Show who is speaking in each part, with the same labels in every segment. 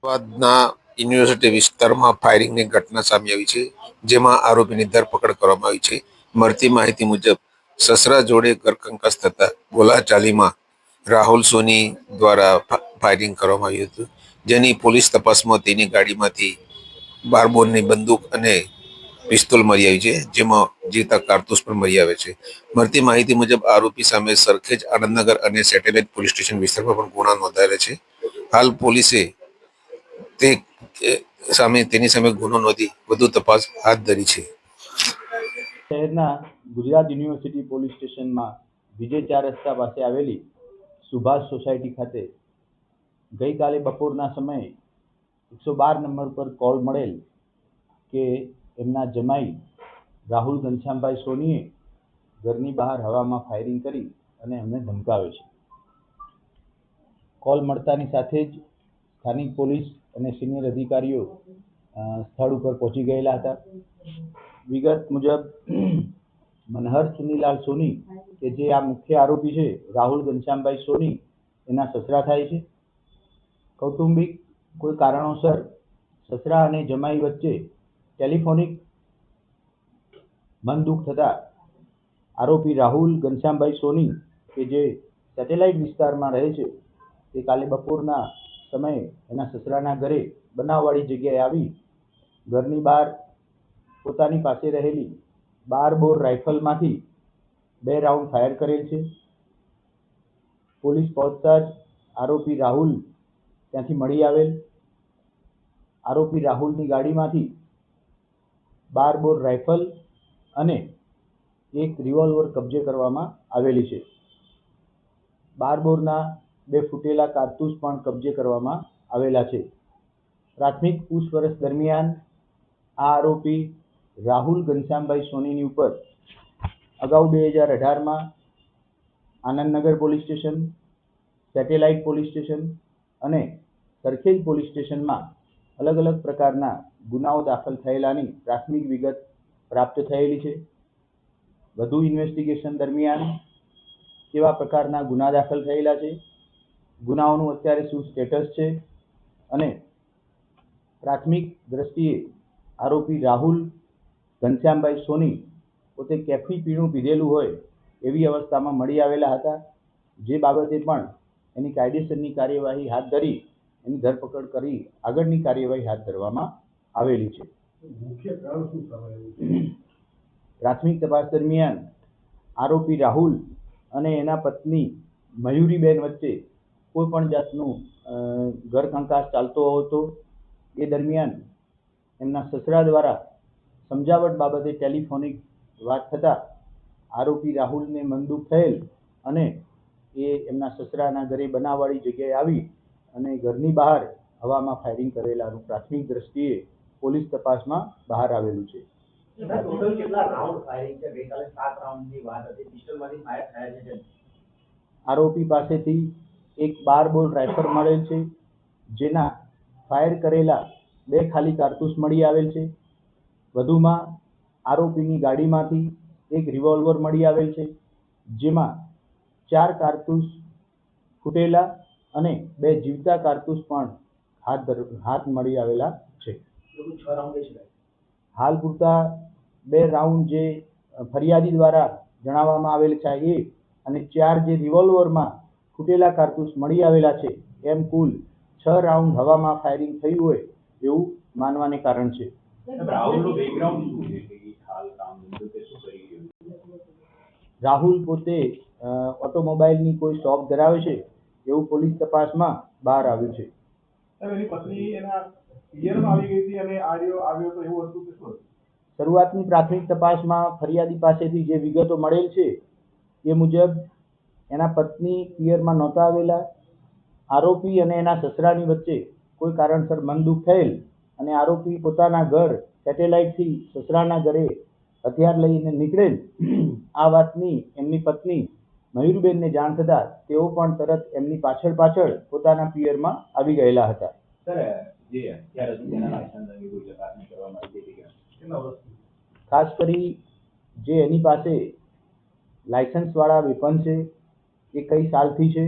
Speaker 1: અમદાવાદના યુનિવર્સિટી વિસ્તારમાં ફાયરિંગની ઘટના સામે આવી છે, જેમાં આરોપીની ધરપકડ કરવામાં આવી છે. મળતી માહિતી મુજબ સસરા જોડે ઘરકંકાસ થતા બોલાચાલીમાં રાહુલ સોની દ્વારા ફાયરિંગ કરવામાં આવ્યું હતું, જેની પોલીસ તપાસમાં તેની ગાડીમાંથી 12 બોરની બંદૂક અને પિસ્તોલ મળી આવી છે, જેમાં જીવતા કારતૂસ પણ મળી આવે છે. મળતી માહિતી મુજબ આરોપી સામે સરખેજ, આનંદનગર અને સેટેલાઇટ પોલીસ સ્ટેશન વિસ્તારમાં પણ ગુના નોંધાયેલા છે. હાલ પોલીસે તેની સામે ગુનો નોંધી વધુ તપાસ હાથ ધરી છે.
Speaker 2: શહેરના ગુજરાત યુનિવર્સિટી પોલીસ સ્ટેશનમાં વિજય 4 રસ્તા પાસે આવેલી સુભાષ સોસાયટી ખાતે ગઈકાલે બપોરના સમયે 112 નંબર પર કોલ મળેલ કે એમના જમાઈ રાહુલ ઘનશ્યામભાઈ સોનીએ ઘરની બહાર હવામાં ફાયરિંગ કરી અને એમને ધમકાવે છે. કોલ મળતાની સાથે જ સ્થાનિક પોલીસ અને સિનિયર અધિકારીઓ સ્થળ ઉપર પહોંચી ગયેલા હતા. વિગત મુજબ મનહર સુનીલાલ સોની કે જે આ મુખ્ય આરોપી છે, રાહુલ ઘનશ્યામભાઈ સોની એના સસરા થાય છે. કૌટુંબિક કોઈ કારણોસર સસરા અને જમાઈ વચ્ચે ટેલિફોનિક મનદુખ થતા આરોપી રાહુલ ઘનશ્યામભાઈ સોની કે જે સેટેલાઇટ વિસ્તારમાં રહે છે, તે કાલે બપોરના સમયે એના સસરાના ઘરે બનાવવાળી જગ્યાએ આવી ઘરની બહાર પોતાની પાસે રહેલી 12 બોર રાઇફલમાંથી 2 રાઉન્ડ ફાયર કરેલ છે. પોલીસ પહોંચતા જ આરોપી રાહુલ ત્યાંથી મળી આવેલ. આરોપી રાહુલની ગાડીમાંથી 12 બોર રાઇફલ અને એક રિવોલ્વર કબજે કરવામાં આવેલી છે. 12 બોરના 2 ફૂટેલા કારતૂસ પણ કબજે કરવામાં આવેલા છે. પ્રાથમિક પૂછપરછ દરમિયાન આ આરોપી રાહુલ ઘનશ્યામભાઈ સોનીની ઉપર અગાઉ 2018માં Anandnagar police station, satellite police station અને સરખેજ પોલીસ સ્ટેશનમાં અલગ અલગ પ્રકારના ગુનાઓ દાખલ થયેલાની પ્રાથમિક વિગત પ્રાપ્ત થયેલી છે. વધુ ઇન્વેસ્ટિગેશન દરમિયાન કેવા પ્રકારના ગુના દાખલ થયેલા છે, ગુનાઓનું અત્યારે શું સ્ટેટસ છે અને પ્રાથમિક દ્રષ્ટિએ આરોપી રાહુલ ઘનશ્યામભાઈ સોની પોતે કેફી પીણું પીધેલું હોય એવી અવસ્થામાં મળી આવેલા હતા, જે બાબતે પણ એની કાયદેસરની કાર્યવાહી હાથ ધરી એની ધરપકડ કરી આગળની કાર્યવાહી હાથ ધરવામાં આવેલી છે. પ્રાથમિક તપાસ દરમિયાન આરોપી રાહુલ અને એના પત્ની મયુરીબેન વચ્ચે કોઈ પણ જાતનું ઘર કંકાસ ચાલતો હતો. એ દરમિયાન એમના સસરા દ્વારા સમજાવટ બાબતે ટેલિફોનિક વાત થતા આરોપી રાહુલને મનદુખ થયેલ અને એ એમના સસરાના ઘરે બનાવવાળી જગ્યાએ આવી અને ઘરની બહાર હવામાં ફાયરિંગ કરેલાનું પ્રાથમિક દ્રષ્ટિએ પોલીસ તપાસમાં બહાર આવેલું છે.
Speaker 3: ટોટલ કેટલા રાઉન્ડ ફાયરિંગ છે? ગઈકાલે 7 રાઉન્ડની વાત હતી, પિસ્તોલમાંથી ફાયર થયા છે.
Speaker 2: આરોપી પાસેથી એક 12 બોર રાઇફલ મળેલ છે, જેના ફાયર કરેલા 2 ખાલી કારતૂસ મળી આવેલ છે. વધુમાં આરોપીની ગાડીમાંથી એક રિવોલ્વર મળી આવેલ છે, જેમાં 4 કારતૂસ ફૂટેલા અને 2 જીવતા કારતૂસ પણ હાથ મળી આવેલા છે. હાલ પૂરતા 2 રાઉન્ડ જે ફરિયાદી દ્વારા જણાવવામાં આવેલ છે એ અને 4 જે રિવોલ્વરમાં ફૂટેલા કારતૂસ મળી આવેલા છે, એમ કુલ 6 રાઉન્ડ હવામાં ફાયરિંગ થયું હોય એવું માનવાને કારણ છે. રાહુલ પોતે ઓટોમોબાઈલની કોઈ શોપ ધરાવે છે એવું પોલીસ તપાસમાં બહાર આવ્યું છે. શરૂઆતની પ્રાથમિક તપાસમાં ફરિયાદી પાસેથી જે વિગતો મળેલ છે એ મુજબ એના પત્ની પિયરમાં નહોતા આવેલા. આરોપી અને એના સસરાની વચ્ચે કોઈ કારણસર મનદુખ થયેલ અને આરોપી પોતાના ઘર સેટેલાઇટથી સસરાના ઘરે હથિયાર લઈને નીકળેલ. આ વાતની એમની પત્ની મયુરબેનને જાણ થતા તેઓ પણ તરત એમની પાછળ પોતાના પિયરમાં આવી ગયેલા હતા. ખાસ કરી જે એની પાસે લાયસન્સ વાળા વેપન છે એ કઈ સાલથી છે,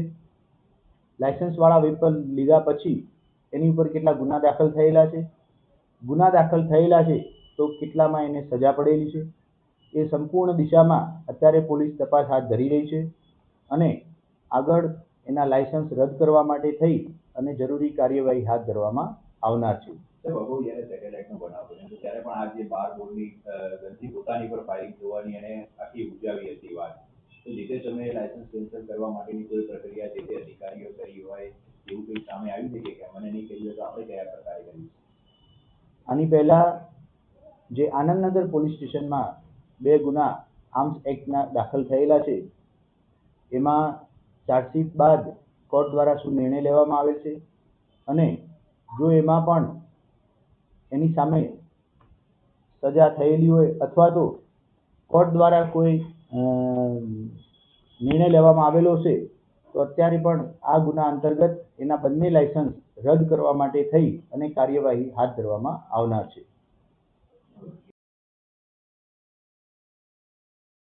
Speaker 2: લાયસન્સ વાળા વેપન લીધા પછી એની ઉપર કેટલા ગુના દાખલ થયેલા છે, ગુના દાખલ થયેલા છે તો કેટલામાં એને સજા પડેલી છે, એ સંપૂર્ણ દિશામાં અત્યારે પોલીસ તપાસ હાથ ધરી રહી છે અને આગળ એના લાયસન્સ રદ કરવા માટે થઈ અને જરૂરી કાર્યવાહી હાથ ધરવામાં આવનાર છે.
Speaker 4: સર, વગો જ્યારે સેટેલાઇટનો બનાવ બન્યો હતો ત્યારે પણ આ જે 12 બોર્ડની ગનથી પોતાની પર ફાયરિંગ થવાની એને આખી ઉજાવી હતી વાત, તો જે તે સમયે લાયસન્સ કેન્સલ કરવા માટેની કોઈ પ્રક્રિયા જે તે અધિકારીઓ કરી હોય એવું કંઈ સામે આવ્યું છે કે મને નહીં કહ્યું તો આપણે કયા પ્રકારે કર્યું?
Speaker 2: આની પહેલા જે આનંદનગર પોલીસ સ્ટેશનમાં 2 ગુના આર્મ્સ એક્ટના દાખલ થયેલા છે, એમાં ચાર્જશીટ બાદ કોર્ટ દ્વારા શું નિર્ણય લેવામાં આવેલ છે અને જો એમાં પણ એની સામે સજા થયેલી હોય અથવા તો કોર્ટ દ્વારા કોઈ નિર્ણય લેવામાં આવેલો છે તો અત્યારે પણ આ ગુના અંતર્ગત એના બંને લાયસન્સ રદ કરવા માટે થઈ અને કાર્યવાહી હાથ ધરવામાં આવનાર છે.